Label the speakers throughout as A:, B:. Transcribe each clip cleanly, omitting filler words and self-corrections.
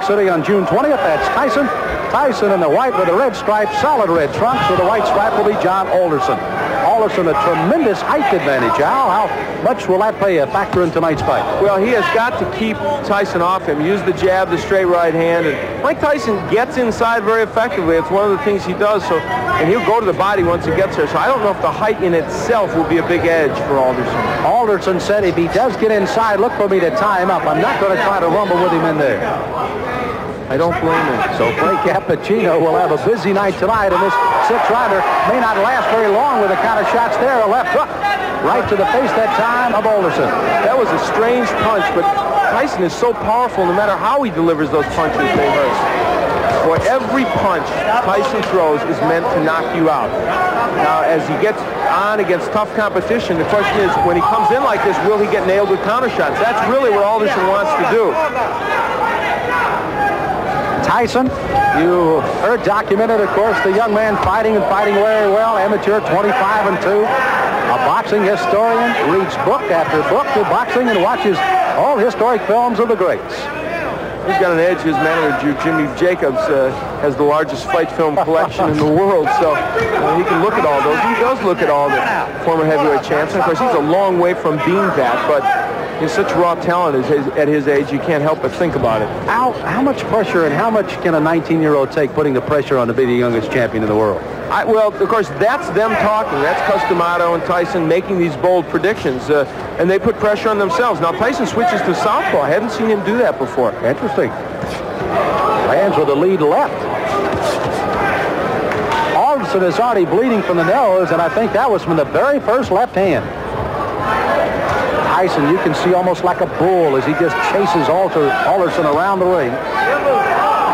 A: City on June 20th. That's Tyson. Tyson in the white with the red stripe, solid red trunks. With the white stripe will be John Alderson. Alderson, a tremendous height advantage. Al, how much will that play a factor in tonight's fight?
B: Well, he has got to keep Tyson off him. Use the jab, the straight right hand. And Mike Tyson gets inside very effectively. It's one of the things he does. So, and he'll go to the body once he gets there. So I don't know if the height in itself will be a big edge for Alderson.
A: Alderson said if he does get inside, look for me to tie him up. I'm not going to try to rumble with him in there.
B: I don't blame him.
A: So Frank Cappuccino will have a busy night tonight, and this six-rounder may not last very long with the kind of shots there. A left hook right to the face that time of Alderson.
B: That was a strange punch, but Tyson is so powerful. No matter how he delivers those punches, they hurt. For every punch Tyson throws is meant to knock you out. Now, as he gets on against tough competition, the question is, when he comes in like this, will he get nailed with counter shots? That's really what Alderson wants to do.
A: Tyson, you heard documented, of course, the young man fighting and fighting very well. Amateur 25-2. A boxing historian, reads book after book of boxing and watches all historic films of the greats.
B: He's got an edge. His manager, Jimmy Jacobs, has the largest fight film collection in the world, so he can look at all those. He does look at all the former heavyweight champs. And of course, he's a long way from being that, but he's such raw talent at his age, you can't help but think about it.
A: Al, how much pressure and how much can a 19-year-old take putting the pressure on to be the youngest champion in the world?
B: Well, of course, that's them talking. That's Customato and Tyson making these bold predictions, and they put pressure on themselves. Now, Tyson switches to southpaw. I haven't seen him do that before.
A: Interesting. Lands with the lead left. Alderson is already bleeding from the nose, and I think that was from the very first left hand. Tyson, you can see almost like a bull as he just chases Alderson around the ring.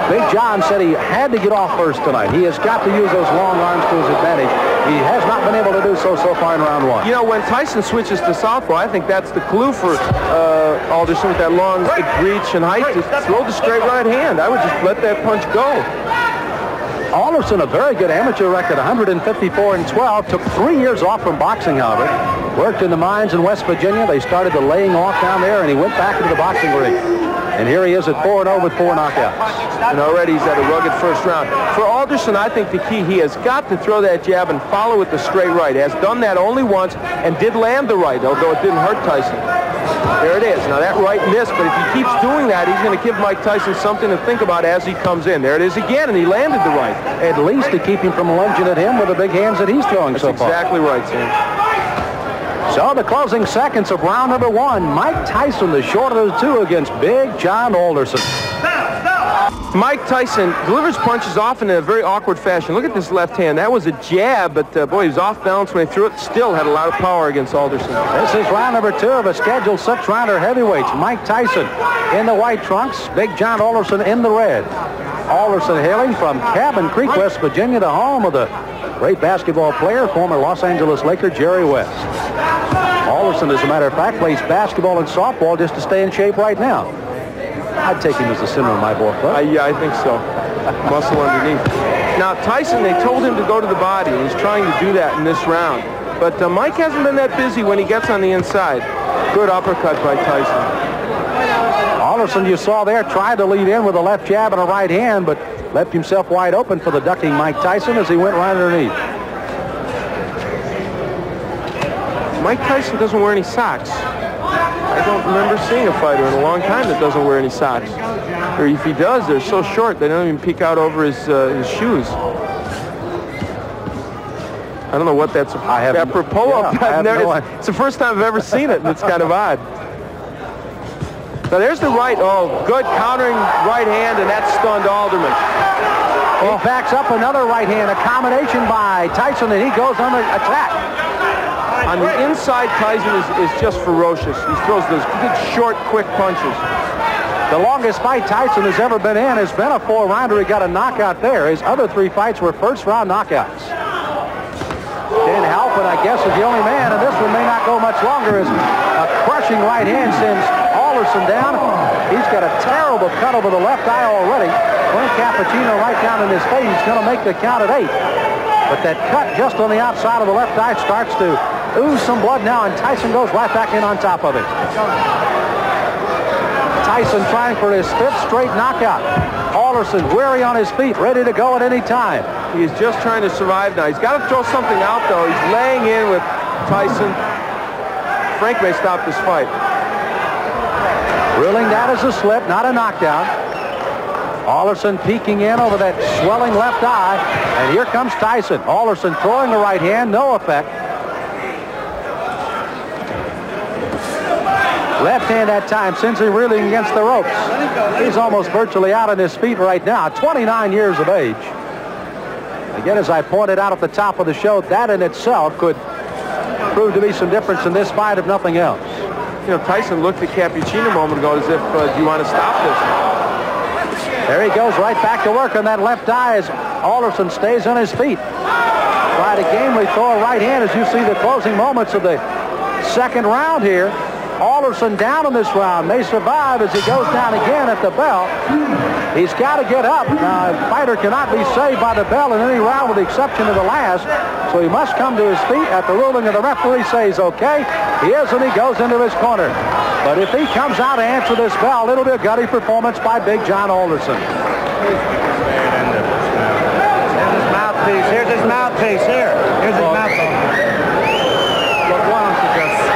A: Big John said he had to get off first tonight. He has got to use those long arms to his advantage. He has not been able to do so far in round one.
B: You know, when Tyson switches to southpaw, I think that's the clue for Alderson with that long reach and height to throw the straight right hand. I would just let that punch go.
A: Alderson, a very good amateur record, 154-12. Took 3 years off from boxing, however. Worked in the mines in West Virginia. They started the laying off down there, and he went back into the boxing ring. And here he is at 4-0 with 4 knockouts.
B: And already he's had a rugged first round. For Alderson, I think the key, he has got to throw that jab and follow with the straight right. Has done that only once and did land the right, although it didn't hurt Tyson. There it is. Now that right missed, but if he keeps doing that, he's going to give Mike Tyson something to think about as he comes in. There it is again, and he landed the right.
A: At least to keep him from lunging at him with the big hands that he's throwing so far.
B: That's exactly right, Sam.
A: So the closing seconds of round number one. Mike Tyson, the shorter of the two, against Big John Alderson.
B: Mike Tyson delivers punches often in a very awkward fashion. Look at this left hand. That was a jab, but boy, he was off balance when he threw it. Still had a lot of power against Alderson.
A: This is round number two of a scheduled six-rounder heavyweights. Mike Tyson in the white trunks, Big John Alderson in the red. Alderson hailing from Cabin Creek, West Virginia, the home of the great basketball player, former Los Angeles Laker Jerry West. Alderson, as a matter of fact, plays basketball and softball just to stay in shape right now. I'd take him as the center of my ball club.
B: Yeah, I think so. Muscle underneath. Now, Tyson, they told him to go to the body, and he's trying to do that in this round. But Mike hasn't been that busy when he gets on the inside. Good uppercut by Tyson.
A: Alderson, you saw there, tried to lead in with a left jab and a right hand, but left himself wide open for the ducking Mike Tyson as he went right underneath.
B: Mike Tyson doesn't wear any socks. I don't remember seeing a fighter in a long time that doesn't wear any socks. Or if he does, they're so short they don't even peek out over his shoes. I don't know what that's apropos of. It's the first time I've ever seen it, and it's kind of odd. So there's the right. Oh, good countering right hand, and that stunned Alderman.
A: He backs up another right hand, a combination by Tyson, and he goes under attack.
B: On the inside, Tyson is just ferocious. He throws those good, short, quick punches.
A: The longest fight Tyson has ever been in has been a 4-rounder. He got a knockout there. His other 3 fights were first-round knockouts. Dan Halpin, I guess, is the only man, and this one may not go much longer, as a crushing right hand sends Alderson down. He's got a terrible cut over the left eye already. Frank Cappuccino right down in his face. He's going to make the count at 8. But that cut just on the outside of the left eye starts to ooze some blood now, and Tyson goes right back in on top of it. Tyson trying for his 5th straight knockout. Alderson weary on his feet, ready to go at any time.
B: He's just trying to survive now. He's got to throw something out, though. He's laying in with Tyson. Frank may stop this fight.
A: Ruling that as a slip, not a knockdown. Alderson peeking in over that swelling left eye. And here comes Tyson. Alderson throwing the right hand, no effect. Left hand that time, Cincy reeling against the ropes. He's almost virtually out on his feet right now, 29 years of age. Again, as I pointed out at the top of the show, that in itself could prove to be some difference in this fight, if nothing else.
B: You know, Tyson looked at Cappuccino a moment ago as if, do you want to stop this?
A: There he goes right back to work on that left eye as Alderson stays on his feet. Try to gamely throw a right hand as you see the closing moments of the second round here. Alderson down in this round, may survive as he goes down again at the bell. He's got to get up. Now, a fighter cannot be saved by the bell in any round with the exception of the last, so he must come to his feet at the ruling of the referee says okay. He is, and he goes into his corner. But if he comes out to answer this bell, it'll be a gutty performance by Big John Alderson.
C: Here's his mouthpiece. Here's his mouthpiece. Here's his mouthpiece.
D: Look, why don't you just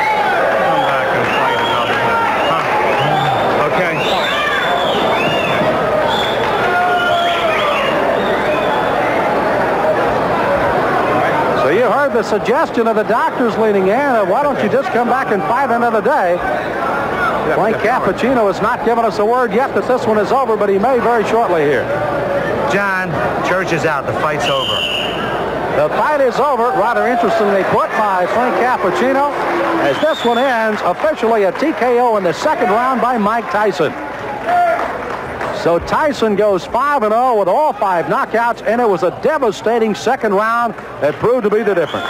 D: come back and fight another time? Huh? Okay.
A: So you heard the suggestion of the doctors leaning in. Why don't you just come back and fight another day? Frank Cappuccino has not given us a word yet that this one is over, but he may very shortly here.
C: John, Church is out. The fight's over.
A: The fight is over, rather interestingly put by Frank Cappuccino, as this one ends officially a TKO in the second round by Mike Tyson. So Tyson goes 5-0 with all 5 knockouts, and it was a devastating second round that proved to be the difference.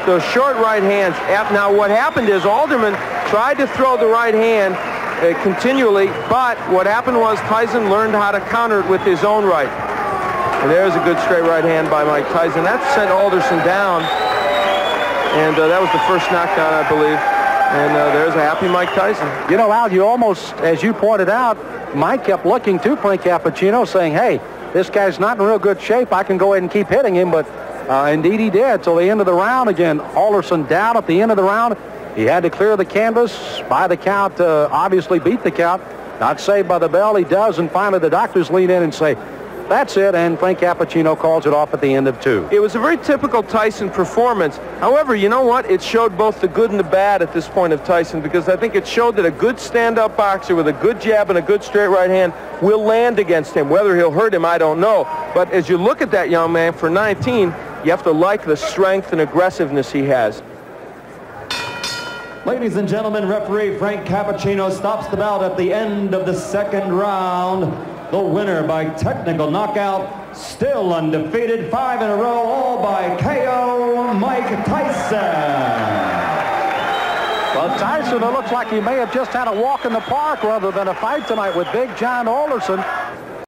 B: Those short right hands. Now, what happened is Alderman tried to throw the right hand continually, but what happened was Tyson learned how to counter it with his own right. And there's a good straight right hand by Mike Tyson. That sent Alderson down, and that was the first knockdown, I believe. And there's a happy Mike Tyson.
A: You know, Al, you almost, as you pointed out, Mike kept looking to Frank Cappuccino saying, hey, this guy's not in real good shape. I can go ahead and keep hitting him, but indeed he did. Till the end of the round again. Alderson down at the end of the round. He had to clear the canvas by the count, obviously beat the count. Not saved by the bell. He does, and finally the doctors lean in and say, that's it, and Frank Cappuccino calls it off at the end of 2.
B: It was a very typical Tyson performance. However, you know what? It showed both the good and the bad at this point of Tyson, because I think it showed that a good stand-up boxer with a good jab and a good straight right hand will land against him. Whether he'll hurt him, I don't know. But as you look at that young man, for 19, you have to like the strength and aggressiveness he has.
E: Ladies and gentlemen, referee Frank Cappuccino stops the bout at the end of the second round. The winner by technical knockout, still undefeated, 5 in a row, all by KO, Mike Tyson.
A: Well, Tyson, it looks like he may have just had a walk in the park rather than a fight tonight with Big John Alderson.